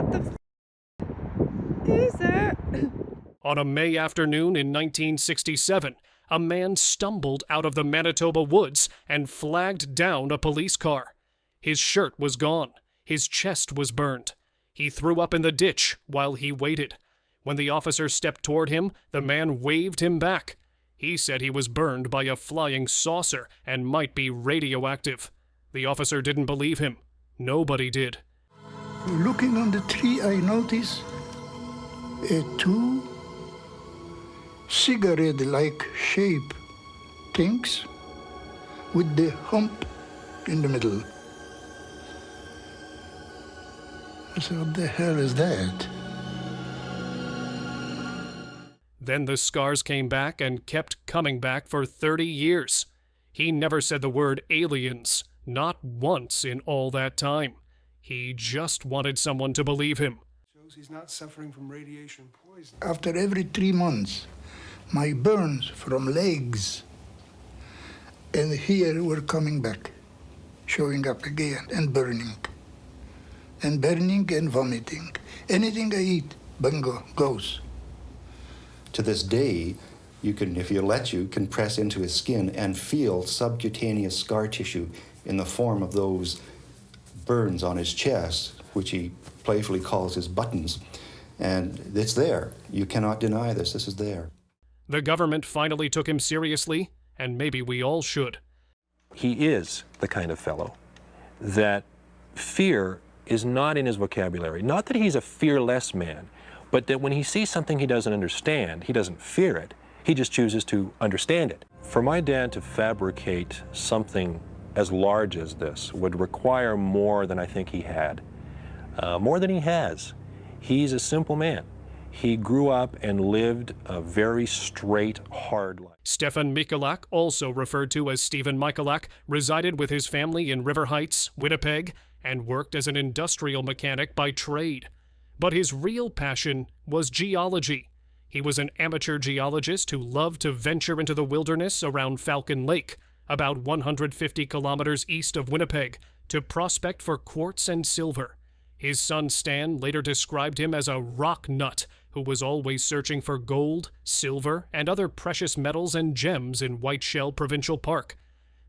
What the is that? On a May afternoon in 1967, a man stumbled out of the Manitoba woods and flagged down a police car. His shirt was gone. His chest was burned. He threw up in the ditch while he waited. When the officer stepped toward him, the man waved him back. He said he was burned by a flying saucer and might be radioactive. The officer didn't believe him. Nobody did. Looking on the tree, I noticed two cigarette-like shape things with the hump in the middle. I said, what the hell is that? Then the scars came back and kept coming back for 30 years. He never said the word aliens, not once in all that time. He just wanted someone to believe him. Shows he's not suffering from radiation poisoning. After every 3 months, my burns from legs and here were coming back, showing up again and burning. And burning and vomiting. Anything I eat, bingo, goes. To this day, you can, if you let you, can press into his skin and feel subcutaneous scar tissue in the form of those burns on his chest, which he playfully calls his buttons. And it's there. You cannot deny this. This is there. The government finally took him seriously, and maybe we all should. He is the kind of fellow that fear is not in his vocabulary. Not that he's a fearless man, but that when he sees something he doesn't understand, he doesn't fear it. He just chooses to understand it. For my dad to fabricate something as large as this would require more than I think he had, more than he has. He's a simple man. He grew up and lived a very straight, hard life. Stefan Michalak, also referred to as Stefan Michalak, resided with his family in River Heights, Winnipeg, and worked as an industrial mechanic by trade. But his real passion was geology. He was an amateur geologist who loved to venture into the wilderness around Falcon Lake, about 150 kilometers east of Winnipeg, to prospect for quartz and silver. His son Stan later described him as a rock nut who was always searching for gold, silver, and other precious metals and gems in Whiteshell Provincial Park.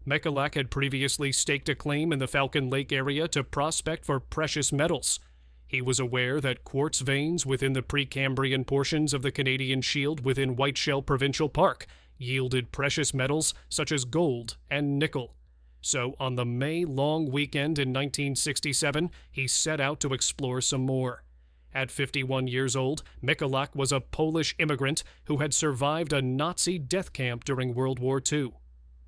Michalak had previously staked a claim in the Falcon Lake area to prospect for precious metals. He was aware that quartz veins within the Precambrian portions of the Canadian Shield within Whiteshell Provincial Park yielded precious metals such as gold and nickel. So on the May long weekend in 1967, he set out to explore some more. At 51 years old, Michalak was a Polish immigrant who had survived a Nazi death camp during World War II.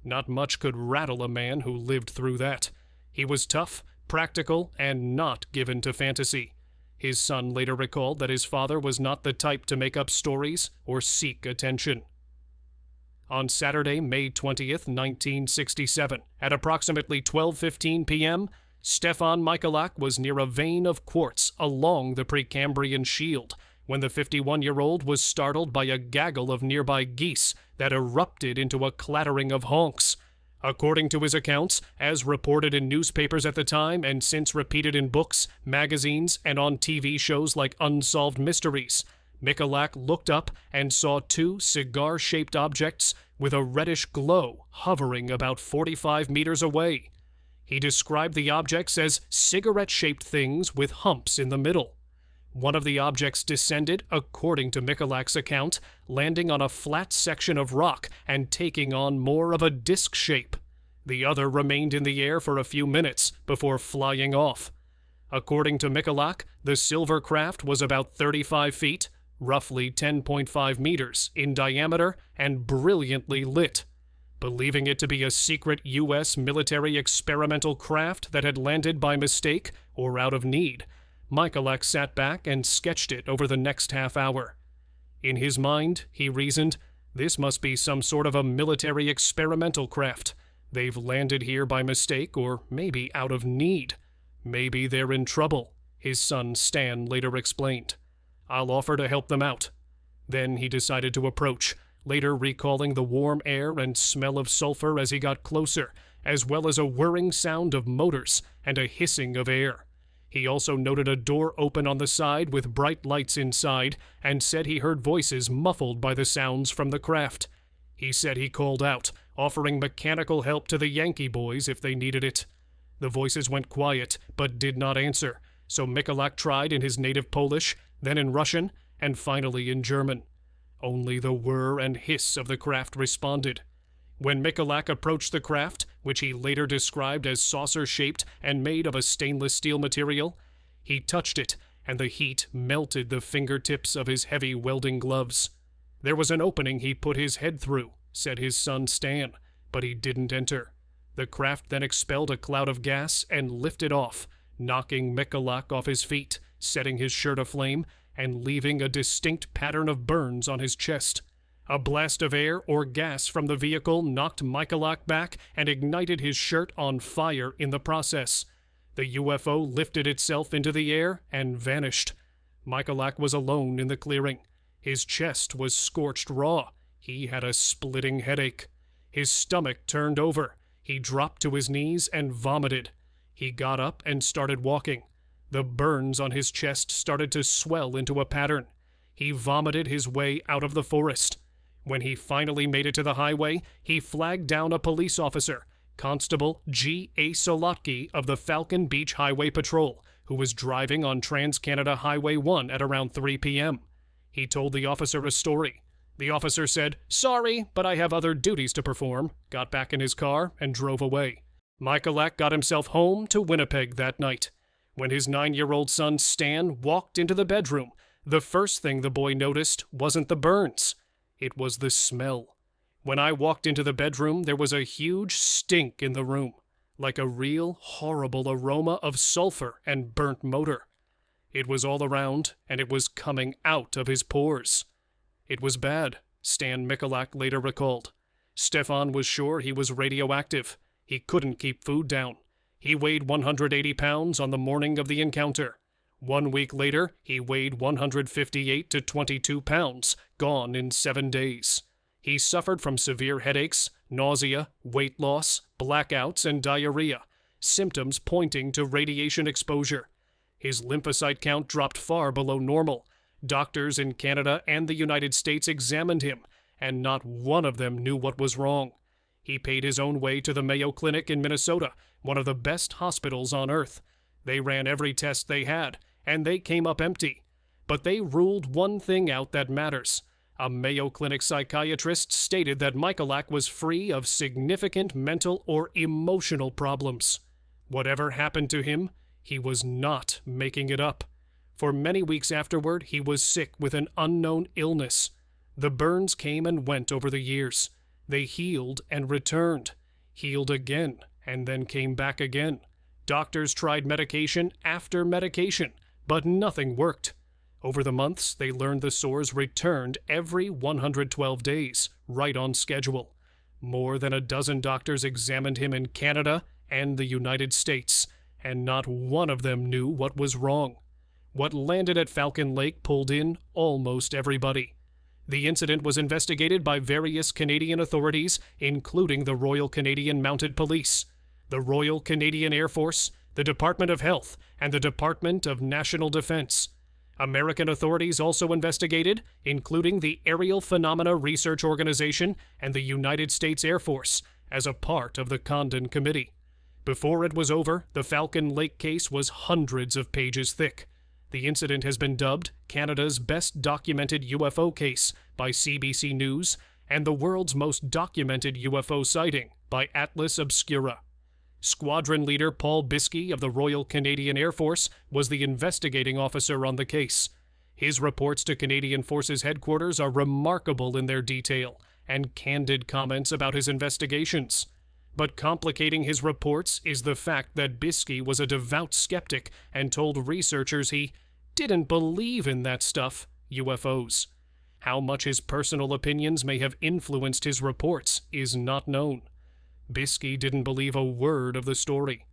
Not much could rattle a man who lived through that. He was tough, practical, and not given to fantasy. His son later recalled that his father was not the type to make up stories or seek attention. On Saturday, May 20th, 1967, at approximately 12:15 p.m., Stefan Michalak was near a vein of quartz along the Precambrian Shield when the 51-year-old was startled by a gaggle of nearby geese that erupted into a clattering of honks. According to his accounts, as reported in newspapers at the time and since repeated in books, magazines, and on TV shows like Unsolved Mysteries, Michalak looked up and saw two cigar-shaped objects with a reddish glow hovering about 45 meters away. He described the objects as cigarette-shaped things with humps in the middle. One of the objects descended, according to Michalak's account, landing on a flat section of rock and taking on more of a disc shape. The other remained in the air for a few minutes before flying off. According to Michalak, the silver craft was about 35 feet, roughly 10.5 meters, in diameter and brilliantly lit. Believing it to be a secret U.S. military experimental craft that had landed by mistake or out of need, Michalak sat back and sketched it over the next half hour. In his mind, he reasoned, this must be some sort of a military experimental craft. They've landed here by mistake or maybe out of need. Maybe they're in trouble, his son Stan later explained. I'll offer to help them out. Then he decided to approach, later recalling the warm air and smell of sulfur as he got closer, as well as a whirring sound of motors and a hissing of air. He also noted a door open on the side with bright lights inside and said he heard voices muffled by the sounds from the craft. He said he called out, offering mechanical help to the Yankee boys if they needed it. The voices went quiet but did not answer, so Michalak tried in his native Polish, then in Russian, and finally in German. Only the whir and hiss of the craft responded. When Michalak approached the craft, which he later described as saucer-shaped and made of a stainless steel material, he touched it, and the heat melted the fingertips of his heavy welding gloves. There was an opening he put his head through, said his son Stan, but he didn't enter. The craft then expelled a cloud of gas and lifted off, knocking Michalak off his feet, setting his shirt aflame, and leaving a distinct pattern of burns on his chest. A blast of air or gas from the vehicle knocked Michalak back and ignited his shirt on fire in the process. The UFO lifted itself into the air and vanished. Michalak was alone in the clearing. His chest was scorched raw. He had a splitting headache. His stomach turned over. He dropped to his knees and vomited. He got up and started walking. The burns on his chest started to swell into a pattern. He vomited his way out of the forest. When he finally made it to the highway, he flagged down a police officer, Constable G.A. Solotki of the Falcon Beach Highway Patrol, who was driving on Trans-Canada Highway 1 at around 3 p.m. He told the officer a story. The officer said, "Sorry, but I have other duties to perform," got back in his car, and drove away. Michalak got himself home to Winnipeg that night. When his 9-year-old son Stan walked into the bedroom, the first thing the boy noticed wasn't the burns. It was the smell. When I walked into the bedroom, there was a huge stink in the room, like a real horrible aroma of sulfur and burnt motor. It was all around, and it was coming out of his pores. It was bad, Stan Michalak later recalled. Stefan was sure he was radioactive. He couldn't keep food down. He weighed 180 pounds on the morning of the encounter. 1 week later, he weighed 158 to 22 pounds, gone in 7 days. He suffered from severe headaches, nausea, weight loss, blackouts, and diarrhea, symptoms pointing to radiation exposure. His lymphocyte count dropped far below normal. Doctors in Canada and the United States examined him, and not one of them knew what was wrong. He paid his own way to the Mayo Clinic in Minnesota, one of the best hospitals on Earth. They ran every test they had, and they came up empty. But they ruled one thing out that matters. A Mayo Clinic psychiatrist stated that Michalak was free of significant mental or emotional problems. Whatever happened to him, he was not making it up. For many weeks afterward, he was sick with an unknown illness. The burns came and went over the years. They healed and returned, healed again, and then came back again. Doctors tried medication after medication, but nothing worked. Over the months, they learned the sores returned every 112 days, right on schedule. More than a dozen doctors examined him in Canada and the United States, and not one of them knew what was wrong. What landed at Falcon Lake pulled in almost everybody. The incident was investigated by various Canadian authorities, including the Royal Canadian Mounted Police, the Royal Canadian Air Force, the Department of Health, and the Department of National Defense. American authorities also investigated, including the Aerial Phenomena Research Organization and the United States Air Force, as a part of the Condon Committee. Before it was over, the Falcon Lake case was hundreds of pages thick. The incident has been dubbed Canada's best documented UFO case by CBC News and the world's most documented UFO sighting by Atlas Obscura. Squadron leader Paul Biskey of the Royal Canadian Air Force was the investigating officer on the case. His reports to Canadian Forces headquarters are remarkable in their detail and candid comments about his investigations. But complicating his reports is the fact that Biskey was a devout skeptic and told researchers he didn't believe in that stuff, UFOs. How much his personal opinions may have influenced his reports is not known. Biskey didn't believe a word of the story.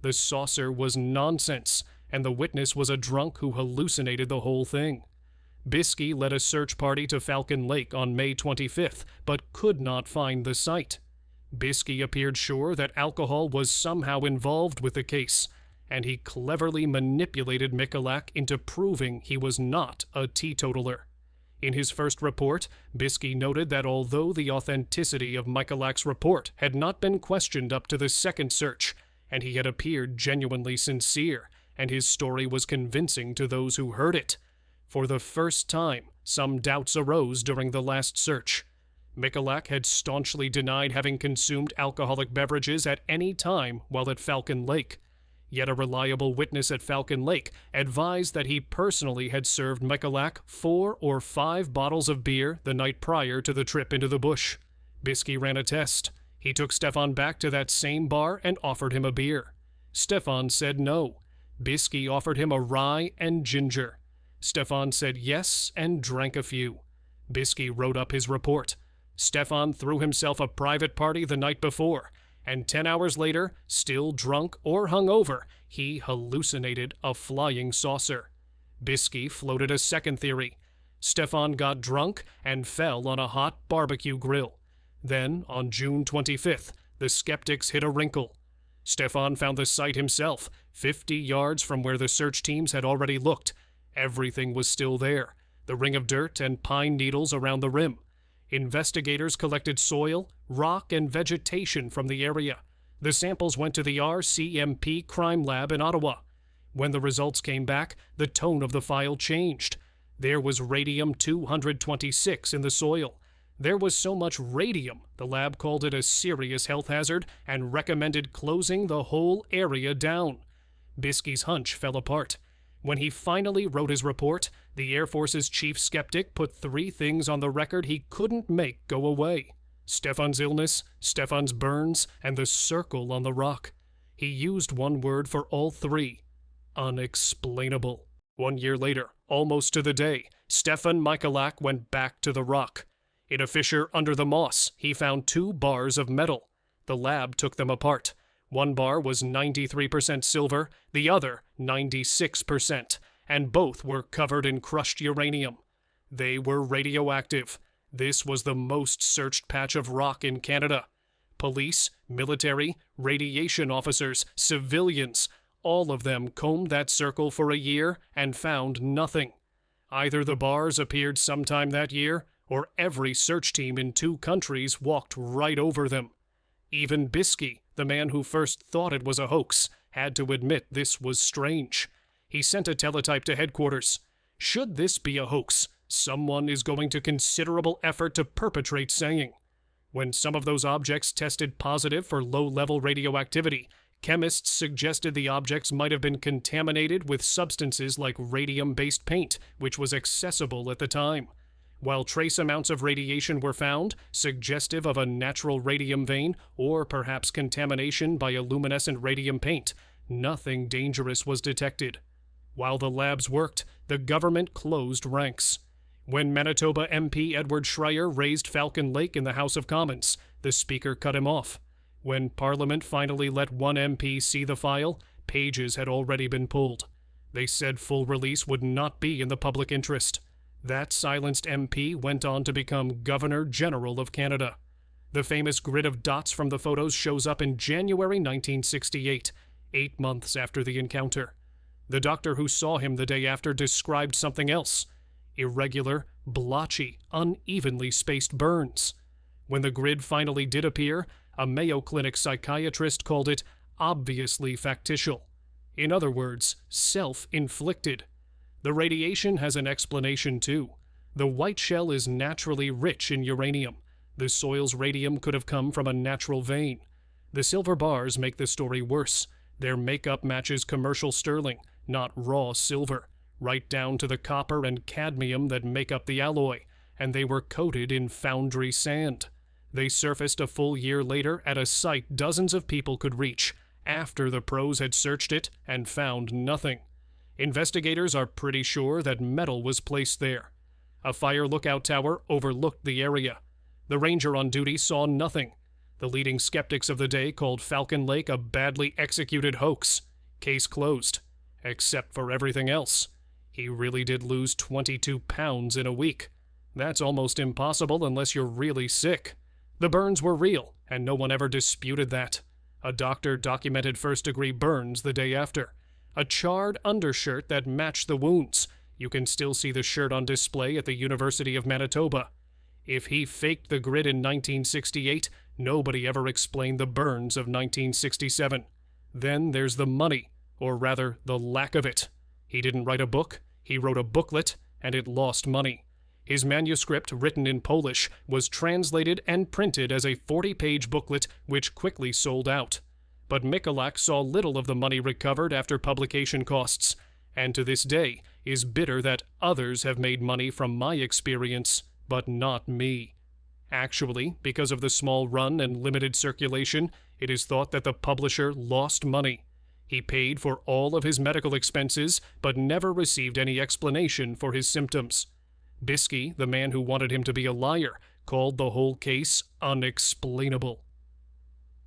The saucer was nonsense, and the witness was a drunk who hallucinated the whole thing. Biskey led a search party to Falcon Lake on May 25th, but could not find the site. Biskey appeared sure that alcohol was somehow involved with the case, and he cleverly manipulated Michalak into proving he was not a teetotaler. In his first report, Biskey noted that although the authenticity of Michalak's report had not been questioned up to the second search, and he had appeared genuinely sincere, and his story was convincing to those who heard it, for the first time, some doubts arose during the last search. Michalak had staunchly denied having consumed alcoholic beverages at any time while at Falcon Lake. Yet a reliable witness at Falcon Lake advised that he personally had served Michalak 4 or 5 bottles of beer the night prior to the trip into the bush. Biskey ran a test. He took Stefan back to that same bar and offered him a beer. Stefan said no. Biskey offered him a rye and ginger. Stefan said yes and drank a few. Biskey wrote up his report. Stefan threw himself a private party the night before, and 10 hours later, still drunk or hungover, he hallucinated a flying saucer. Biskey floated a second theory. Stefan got drunk and fell on a hot barbecue grill. Then, on June 25th, the skeptics hit a wrinkle. Stefan found the site himself, 50 yards from where the search teams had already looked. Everything was still there, the ring of dirt and pine needles around the rim. Investigators collected soil, rock, and vegetation from the area. The samples went to the RCMP crime lab in Ottawa. When the results came back, the tone of the file changed. There was radium-226 in the soil. There was so much radium, the lab called it a serious health hazard and recommended closing the whole area down. Biskey's hunch fell apart. When he finally wrote his report, the Air Force's chief skeptic put 3 things on the record he couldn't make go away: Stefan's illness, Stefan's burns, and the circle on the rock. He used one word for all 3: unexplainable. 1 year later, almost to the day, Stefan Michalak went back to the rock. In a fissure under the moss, he found 2 bars of metal. The lab took them apart. One bar was 93% silver, the other 96%, and both were covered in crushed uranium. They were radioactive. This was the most searched patch of rock in Canada. Police, military, radiation officers, civilians, all of them combed that circle for a year and found nothing. Either the bars appeared sometime that year, or every search team in 2 countries walked right over them. Even Biskey, the man who first thought it was a hoax, had to admit this was strange. He sent a teletype to headquarters. Should this be a hoax, someone is going to considerable effort to perpetrate saying. When some of those objects tested positive for low-level radioactivity, chemists suggested the objects might have been contaminated with substances like radium-based paint, which was accessible at the time. While trace amounts of radiation were found, suggestive of a natural radium vein or perhaps contamination by a luminescent radium paint, nothing dangerous was detected. While the labs worked, the government closed ranks. When Manitoba MP Edward Schreier raised Falcon Lake in the House of Commons, the Speaker cut him off. When Parliament finally let one MP see the file, pages had already been pulled. They said full release would not be in the public interest. That silenced MP went on to become Governor General of Canada. The famous grid of dots from the photos shows up in January 1968, 8 months after the encounter. The doctor who saw him the day after described something else: irregular, blotchy, unevenly spaced burns. When the grid finally did appear, a Mayo Clinic psychiatrist called it obviously factitious. In other words, self-inflicted. The radiation has an explanation too. The white shell is naturally rich in uranium. The soil's radium could have come from a natural vein. The silver bars make the story worse. Their makeup matches commercial sterling, not raw silver, right down to the copper and cadmium that make up the alloy, and they were coated in foundry sand. They surfaced a full year later at a site dozens of people could reach, after the pros had searched it and found nothing. Investigators are pretty sure that metal was placed there. A fire lookout tower overlooked the area. The ranger on duty saw nothing. The leading skeptics of the day called Falcon Lake a badly executed hoax. Case closed. Except for everything else. He really did lose 22 pounds in a week. That's almost impossible unless you're really sick. The burns were real, and no one ever disputed that. A doctor documented first-degree burns the day after. a charred undershirt that matched the wounds. You can still see the shirt on display at the University of Manitoba. If he faked the grid in 1968, nobody ever explained the burns of 1967. Then there's the money, or rather, the lack of it. He didn't write a book, he wrote a booklet, and it lost money. His manuscript, written in Polish, was translated and printed as a 40-page booklet which quickly sold out. But Michalak saw little of the money recovered after publication costs, and to this day is bitter that others have made money from my experience, but not me. Actually, because of the small run and limited circulation, it is thought that the publisher lost money. He paid for all of his medical expenses, but never received any explanation for his symptoms. Bisky, the man who wanted him to be a liar, called the whole case unexplainable.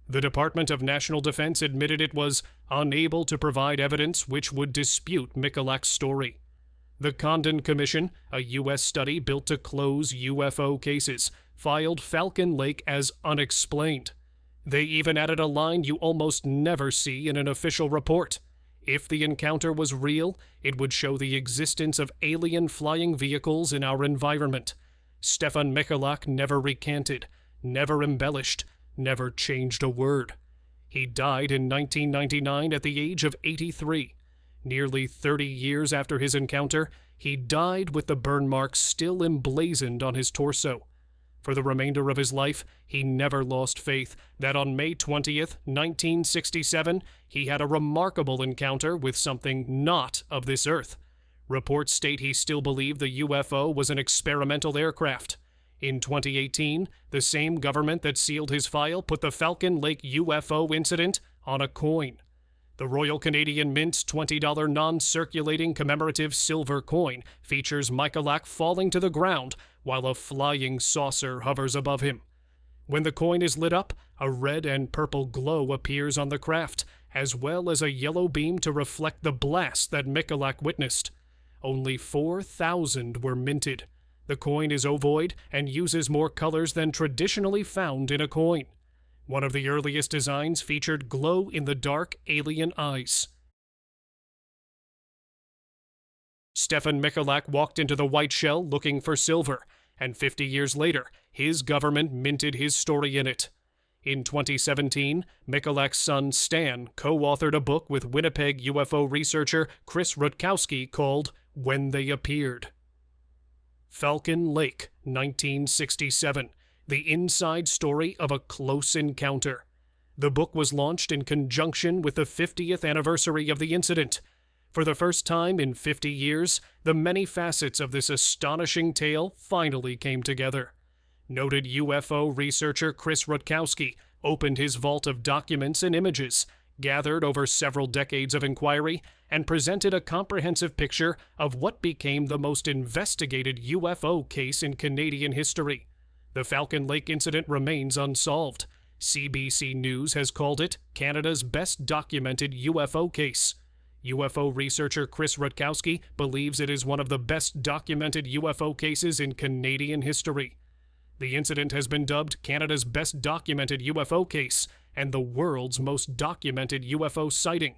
The Department of National Defense admitted it was unable to provide evidence which would dispute Michalak's story. The Condon Commission, a U.S. study built to close UFO cases, filed Falcon Lake as unexplained. They even added a line you almost never see in an official report. If the encounter was real, it would show the existence of alien flying vehicles in our environment. Stefan Michalak never recanted, never embellished, never changed a word. He died in 1999 at the age of 83. Nearly 30 years after his encounter, he died with the burn marks still emblazoned on his torso. For the remainder of his life, he never lost faith that on May 20th, 1967, he had a remarkable encounter with something not of this earth. Reports state he still believed the UFO was an experimental aircraft. In 2018, the same government that sealed his file put the Falcon Lake UFO incident on a coin. The Royal Canadian Mint's $20 non-circulating commemorative silver coin features Michalak falling to the ground while a flying saucer hovers above him. When the coin is lit up, a red and purple glow appears on the craft, as well as a yellow beam to reflect the blast that Michalak witnessed. Only 4,000 were minted. The coin is ovoid and uses more colors than traditionally found in a coin. One of the earliest designs featured glow-in-the-dark alien eyes. Stefan Michalak walked into the white shell looking for silver, and 50 years later, his government minted his story in it. In 2017, Michalak's son Stan co-authored a book with Winnipeg UFO researcher Chris Rutkowski called When They Appeared. Falcon Lake, 1967. The inside story of a close encounter. The book was launched in conjunction with the 50th anniversary of the incident. For the first time in 50 years, the many facets of this astonishing tale finally came together. Noted UFO researcher Chris Rutkowski opened his vault of documents and images, gathered over several decades of inquiry, and presented a comprehensive picture of what became the most investigated UFO case in Canadian history. The Falcon Lake incident remains unsolved. CBC News has called it Canada's best documented UFO case. UFO researcher Chris Rutkowski believes it is one of the best documented UFO cases in Canadian history. The incident has been dubbed Canada's best documented UFO case and the world's most documented UFO sighting.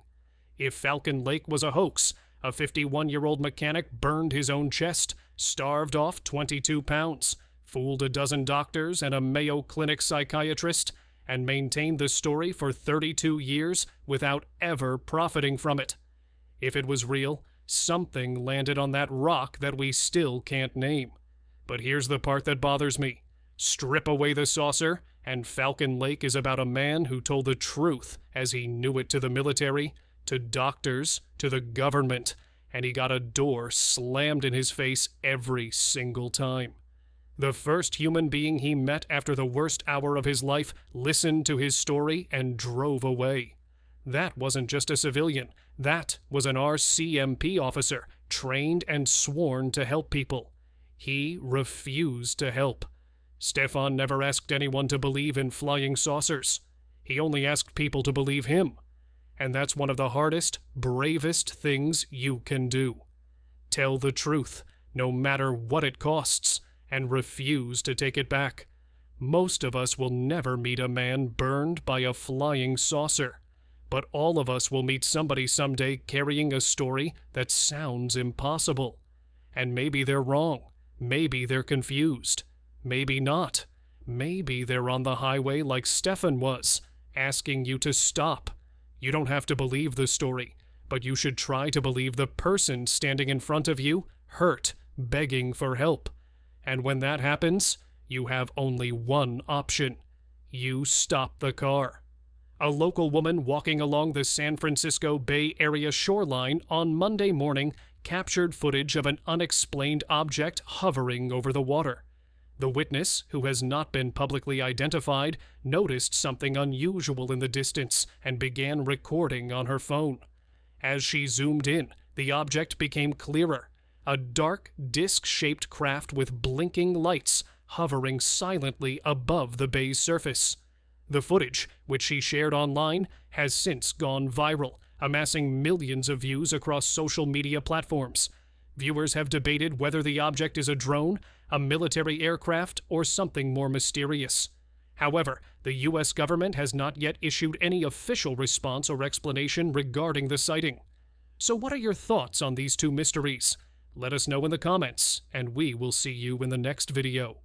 If Falcon Lake was a hoax, a 51-year-old mechanic burned his own chest, starved off 22 pounds, fooled a dozen doctors and a Mayo Clinic psychiatrist, and maintained the story for 32 years without ever profiting from it. If it was real, something landed on that rock that we still can't name. But here's the part that bothers me. Strip away the saucer, and Falcon Lake is about a man who told the truth as he knew it to the military, to doctors, to the government, and he got a door slammed in his face every single time. The first human being he met after the worst hour of his life listened to his story and drove away. That wasn't just a civilian. That was an RCMP officer, trained and sworn to help people. He refused to help. Stefan never asked anyone to believe in flying saucers. He only asked people to believe him. And that's one of the hardest, bravest things you can do. Tell the truth, no matter what it costs, and refuse to take it back. Most of us will never meet a man burned by a flying saucer. but all of us will meet somebody someday carrying a story that sounds impossible. And maybe they're wrong. Maybe they're confused. Maybe not. Maybe they're on the highway like Stefan was, asking you to stop. You don't have to believe the story, but you should try to believe the person standing in front of you, hurt, begging for help. And when that happens, you have only one option. You stop the car. A local woman walking along the San Francisco Bay Area shoreline on Monday morning captured footage of an unexplained object hovering over the water. The witness, who has not been publicly identified, noticed something unusual in the distance and began recording on her phone. As she zoomed in, the object became clearer. A dark, disc-shaped craft with blinking lights hovering silently above the bay's surface. The footage, which she shared online, has since gone viral, amassing millions of views across social media platforms. Viewers have debated whether the object is a drone, a military aircraft, or something more mysterious. However, the U.S. government has not yet issued any official response or explanation regarding the sighting. So what are your thoughts on these two mysteries? Let us know in the comments, and we will see you in the next video.